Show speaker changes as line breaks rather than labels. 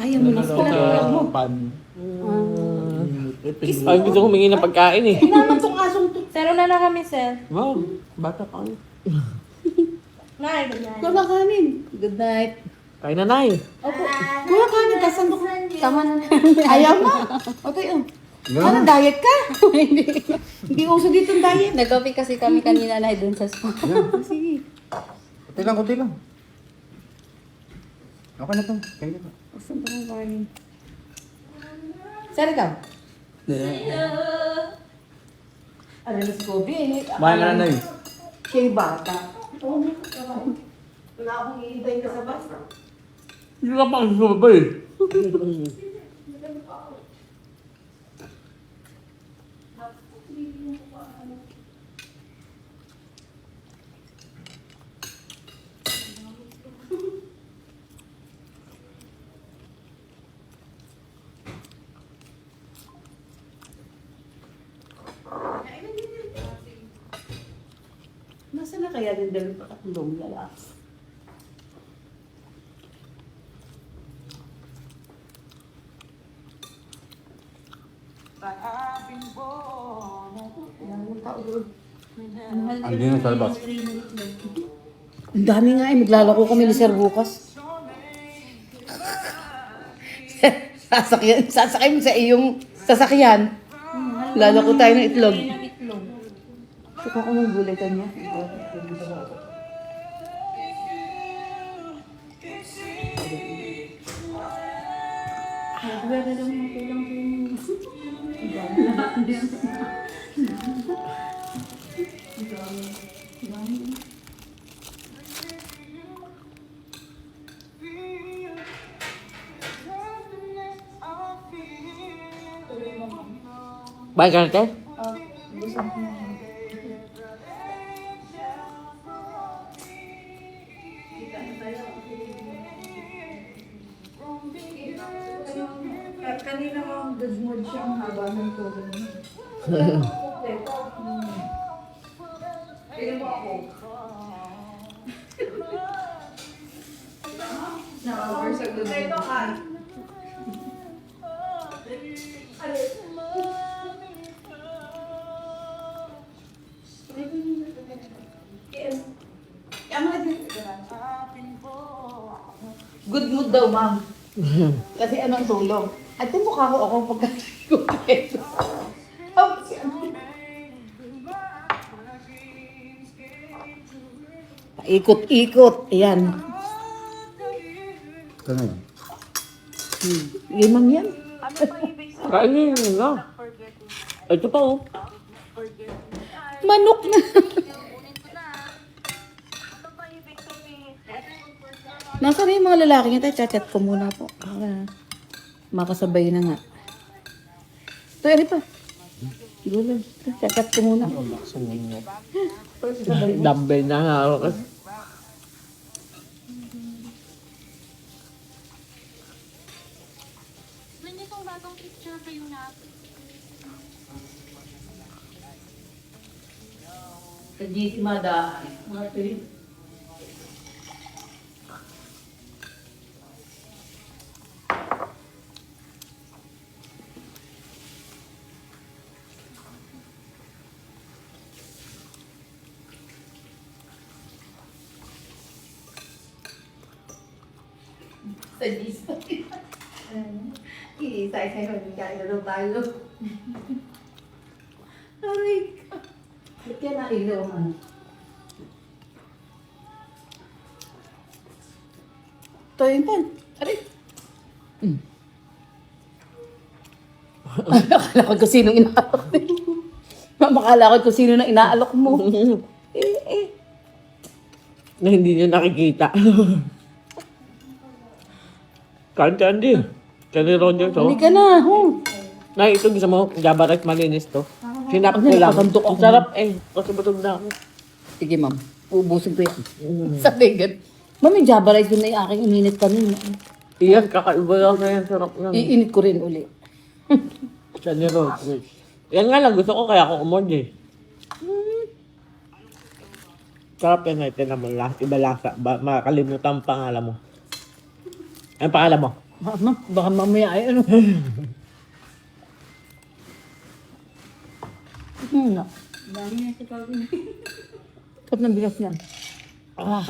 Ayaw mo na sila. Mo.
Pan.
Ay, gusto ko humingi ng pagkain eh.
Naman tong asong to.
Sir, una na kami, sir.
Wow, bata pa kami.
Nay, ganyan.
Kuha kanin. Good night.
Kain na nai.
Opo. Kuha kanin. Kasando ko. Tama na. Ayaw mo. Okay, oh. Ano, diet ka? Hindi uso dito ang diet.
Nag-coffee kasi kami kanina na dun sa spa.
Sige.
Kunti lang. Okay na to. Kaya na.
Saan ba ang kanin? Sir, ikaw? Ano na si Kobe?
Mahal na na eh.
Siya yung bata. Wala akong iintay ka sa bus.
Hindi ka pa kasi sumabay eh.
Nasa na kaya din dahil patatlong lalaki?
Andi na sa labas.
Ang dami nga eh, maglalako kami ni Sir bukas. Sasakay mo sa iyong sasakyan. Lalako tayo ng itlog. Saka ko ng gulay kanya.
Bye ka na, te?
Kanina mo good mood siya ang haba ng tulog niya. Tignan mo ako. Naka-over sa good mood. Good mood daw, ma'am. Kasi anong tulong? At yung mukha ko ako pagkakikulit. Ikot-ikot. Ayan.
Ito na yun.
Limang yan.
Kain na yun na. Ito pa oh.
Manok na. Nasaan na yung mga lalaki niya? Chat-chat ko muna po. Makasabay na nga. Ito, ano pa? Gulo. Chat-chat ko muna.
Dumbbell na nga ako.
Nanditong bagong picture kayo na.
Sa GC Mada. Sa GC. Iisa-isa yung kailaro tayo. Aray ka. Ba't kaya nailaw man? Ito yun pan. Aray. Akala ko kung sinong inaalok mo. Makala ko kung sino na inaalok mo.
Na hindi nyo nakikita. Candy. Candy Roger to.
Hindi ka na.
Na ito gusto mo, Java rice malinis to. Sinap ko lang. Ang sarap eh. Kasi butog na ako.
Sige ma'am. Ubusin ko yan. Sabi gan. Ma'am, yung Java rice yun na yung aking ininit kanina.
Iyan, kakaiba lang na yan. Sarap lang.
Iinit ko rin uli.
Candy Roger. Yan nga lang, gusto ko kaya ako umorder. Sarap yan natin naman. Iba lasa. Makakalimutan ang pangalan mo. Ang pangalan mo?
Baka mamaya ay ano. Dami na si Calvin. Kat ng bigas niyan. Ah.